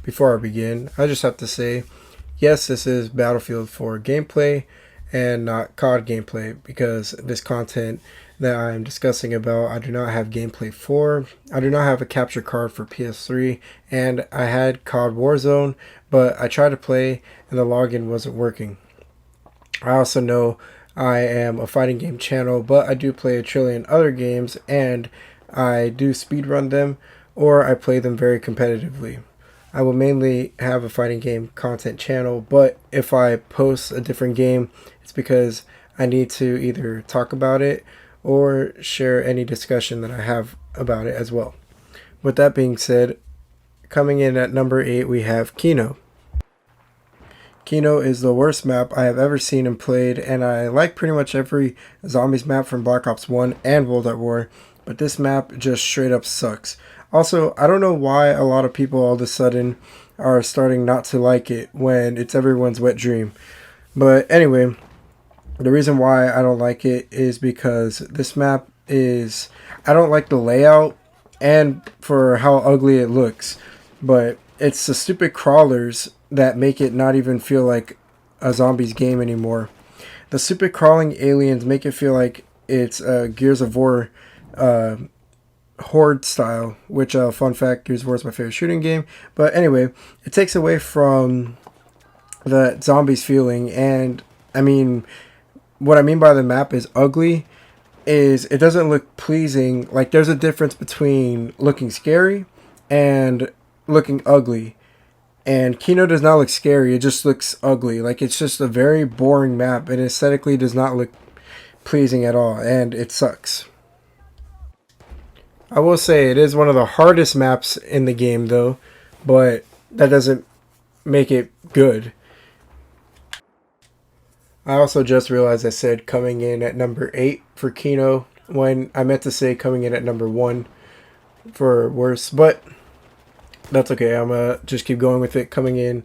before I begin, I just have to say, yes, this is Battlefield 4 gameplay and not COD gameplay, because this content that I'm discussing about, I do not have gameplay for. I do not have a capture card for PS3, and I had COD Warzone, but I tried to play and the login wasn't working. I also know I am a fighting game channel, but I do play a trillion other games, and I do speedrun them, or I play them very competitively. I will mainly have a fighting game content channel, but if I post a different game, it's because I need to either talk about it or share any discussion that I have about it as well. With that being said, coming in at number 8, we have Kino. Kino is the worst map I have ever seen and played, and I like pretty much every zombies map from Black Ops 1 and World at War, but this map just straight up sucks. Also, I don't know why a lot of people all of a sudden are starting not to like it when it's everyone's wet dream. But anyway, the reason why I don't like it is because this map is... I don't like the layout and for how ugly it looks. But it's the stupid crawlers that make it not even feel like a zombies game anymore. The stupid crawling aliens make it feel like it's Gears of War Horde style, which fun fact, Gears of War is my favorite shooting game. But anyway, it takes away from the zombies feeling, and I mean, what I mean by the map is ugly is it doesn't look pleasing. Like, there's a difference between looking scary and looking ugly, and Kino does not look scary, it just looks ugly. Like, it's just a very boring map, and aesthetically does not look pleasing at all, and it sucks. I will say it is one of the hardest maps in the game though, but that doesn't make it good. I also just realized I said coming in at number 8 for Kino when I meant to say coming in at number 1 for worst, but that's okay. I'm gonna just keep going with it. Coming in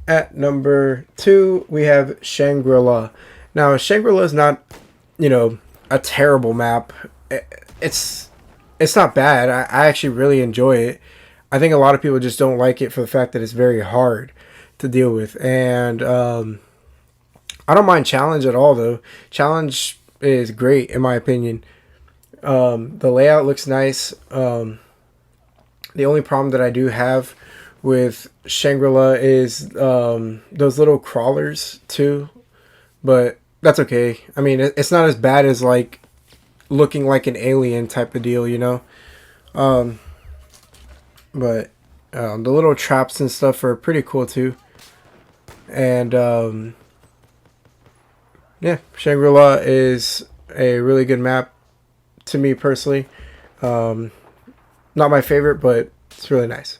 at number 2, we have Shangri-La. Now, Shangri-La is not, a terrible map. It's not bad. I actually really enjoy it. I think a lot of people just don't like it for the fact that it's very hard to deal with. And I don't mind Challenge at all, though. Challenge is great, in my opinion. The layout looks nice. The only problem that I do have with Shangri-La is those little crawlers, too. But that's okay. I mean, it's not as bad as, like, looking like an alien type of deal, but the little traps and stuff are pretty cool too. And yeah, Shangri-La is a really good map to me personally. Not my favorite, but it's really nice.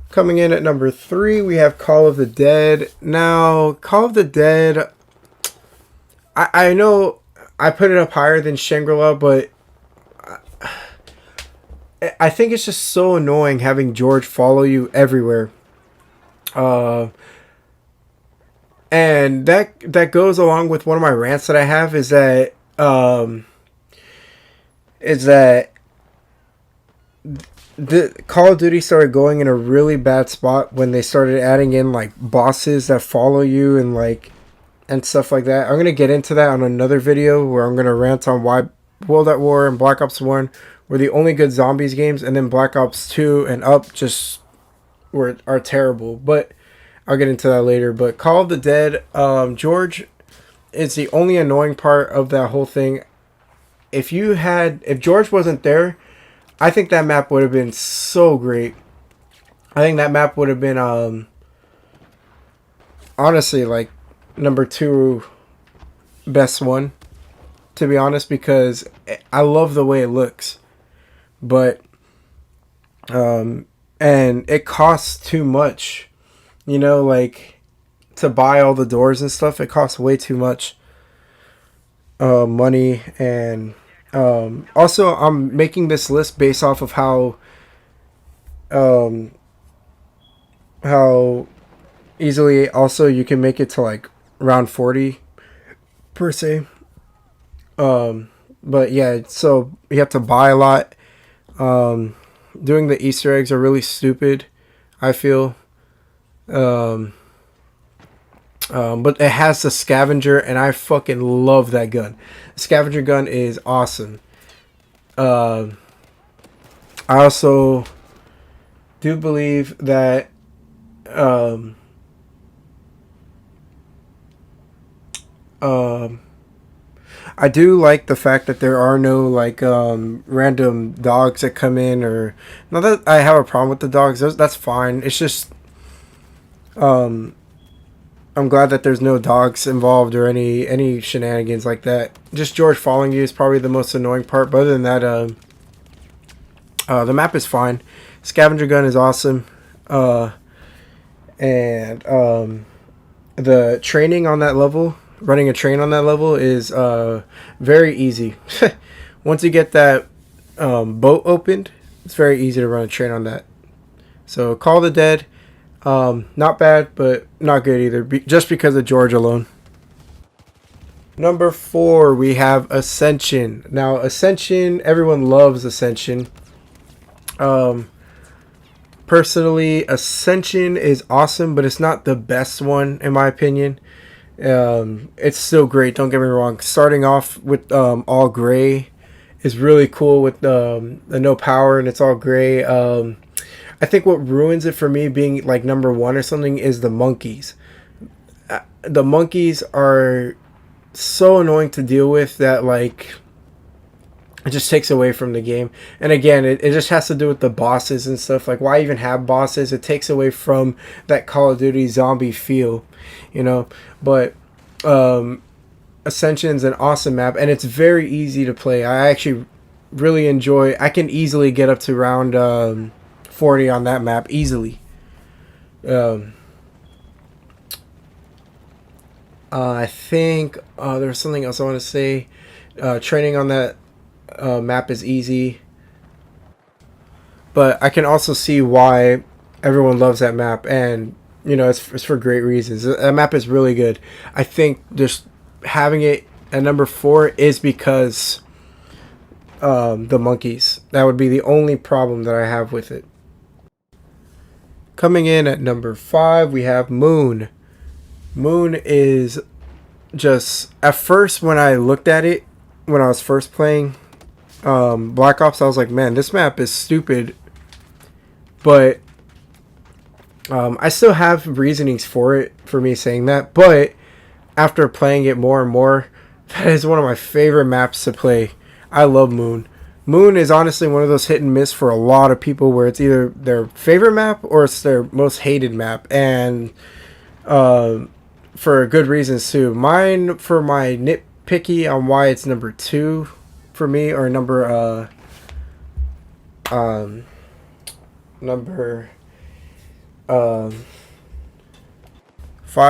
Coming in at number 3, we have Call of the Dead. Now, Call of the Dead, I know I put it up higher than Shangri-La, but I think it's just so annoying having George follow you everywhere. And that goes along with one of my rants that I have is that the Call of Duty started going in a really bad spot when they started adding in like bosses that follow you and stuff like that. I'm going to get into that on another video where I'm going to rant on why World at War and Black Ops 1 were the only good zombies games, and then Black Ops 2 and up just are terrible. But I'll get into that later. But Call of the Dead, George is the only annoying part of that whole thing. If George wasn't there, I think that map would have been so great. I think that map would have been honestly like number 2 best one, to be honest, because I love the way it looks, but and it costs too much, like to buy all the doors and stuff. It costs way too much money. And also I'm making this list based off of how easily also you can make it to like round 40 per se. But yeah, so you have to buy a lot. Doing the Easter eggs are really stupid. I feel. Um, but it has the scavenger, and I fucking love that gun. The scavenger gun is awesome. I also do believe that um, um, I do like the fact that there are no like random dogs that come in, or not that I have a problem with the dogs. That's fine. It's just um, I'm glad that there's no dogs involved or any shenanigans like that. Just George following you is probably the most annoying part. But other than that, the map is fine. Scavenger gun is awesome, and the training on that level, running a train on that level is very easy. Once you get that boat opened, it's very easy to run a train on that. So Call of the Dead, not bad, but not good either, just because of George alone. Number 4, we have Ascension. Now, Ascension, everyone loves Ascension. Personally, Ascension is awesome, but it's not the best one in my opinion. It's still great, don't get me wrong. Starting off with all gray is really cool with the no power and it's all gray. I think what ruins it for me being like number 1 or something is the monkeys. The monkeys are so annoying to deal with that like it just takes away from the game. And again, it just has to do with the bosses and stuff. Like, why even have bosses? It takes away from that Call of Duty zombie feel, you know. But Ascension's an awesome map, and it's very easy to play. I actually really enjoy. I can easily get up to round 40 on that map easily. I think there was something else I want to say. Training on that map is easy, but I can also see why everyone loves that map, and you know it's for great reasons. That map is really good. I think just having it at number 4 is because the monkeys. That would be the only problem that I have with it. Coming in at number 5, we have Moon. Moon is just, at first when I looked at it when I was first playing Black Ops, I was like, man, this map is stupid. But I still have reasonings for me saying that. But after playing it more and more, that is one of my favorite maps to play. I love Moon. Moon is honestly one of those hit and miss for a lot of people, where it's either their favorite map or it's their most hated map, and for good reasons too. Mine, for my nitpicky on why it's number 2 for me, or number 5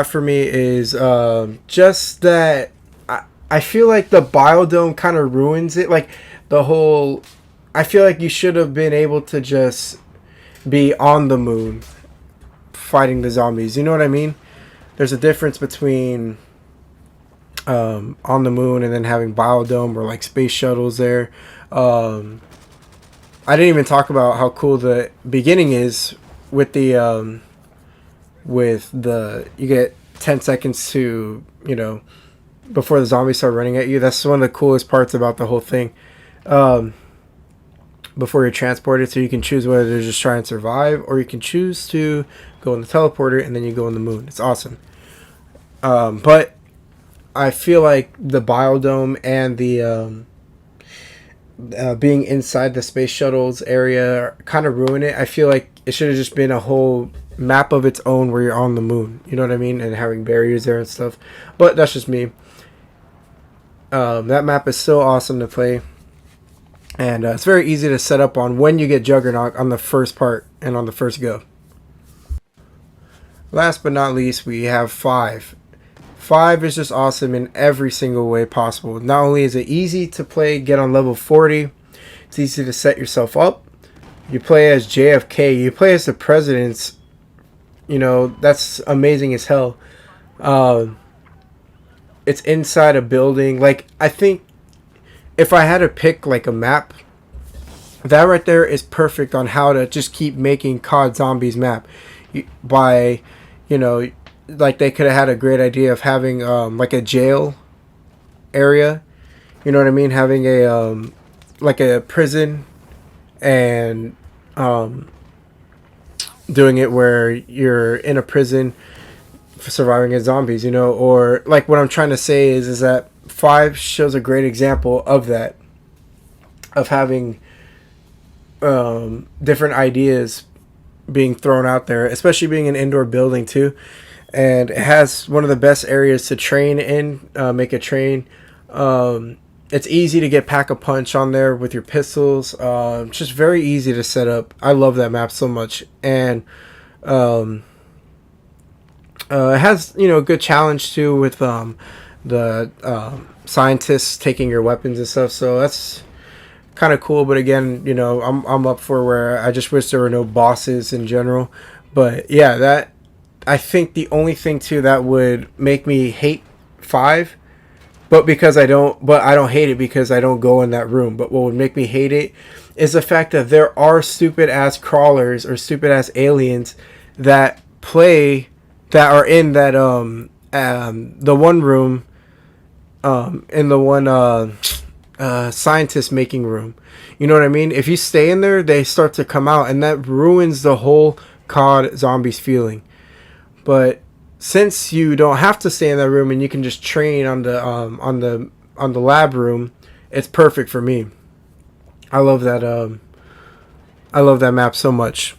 for me, is just that I feel like the biodome kind of ruins it. Like the whole, I feel like you should have been able to just be on the moon fighting the zombies. You know what I mean? There's a difference between on the moon and then having biodome or like space shuttles there. I didn't even talk about how cool the beginning is with the you get 10 seconds to, you know, before the zombies start running at you. That's one of the coolest parts about the whole thing. Before you're transported, so you can choose whether to just try and survive, or you can choose to go in the teleporter and then you go on the moon. It's awesome. But I feel like the biodome and the being inside the space shuttles area kind of ruin it. I feel like it should have just been a whole map of its own where you're on the moon. You know what I mean? And having barriers there and stuff. But that's just me. That map is so awesome to play. And it's very easy to set up on when you get Juggernaut on the first part and on the first go. Last but not least, we have 5. 5 is just awesome in every single way possible. Not only is it easy to play, get on level 40, it's easy to set yourself up. You play as JFK, you play as the presidents, you know, that's amazing as hell. It's inside a building. Like, I think if I had to pick like a map That right there is perfect on how to just keep making COD Zombies map by, you know, like they could have had a great idea of having like a jail area. You know what I mean? Having a like a prison, and doing it where you're in a prison for surviving as zombies. You know, or like what I'm trying to say is that 5 shows a great example of that, of having different ideas being thrown out there, especially being an indoor building too. And it has one of the best areas to train in, make a train. It's easy to get Pack-a-Punch on there with your pistols. Just very easy to set up. I love that map so much. And it has, a good challenge too with the scientists taking your weapons and stuff. So that's kind of cool. But again, I'm up for where I just wish there were no bosses in general. But yeah, that I think the only thing too that would make me hate 5, but I don't hate it because I don't go in that room. But what would make me hate it is the fact that there are stupid ass crawlers or stupid ass aliens that are in that the one room, in the one scientist making room. You know what I mean? If you stay in there, they start to come out, and that ruins the whole COD Zombies feeling. But since you don't have to stay in that room and you can just train on the lab room, it's perfect for me. I love that. I love that map so much.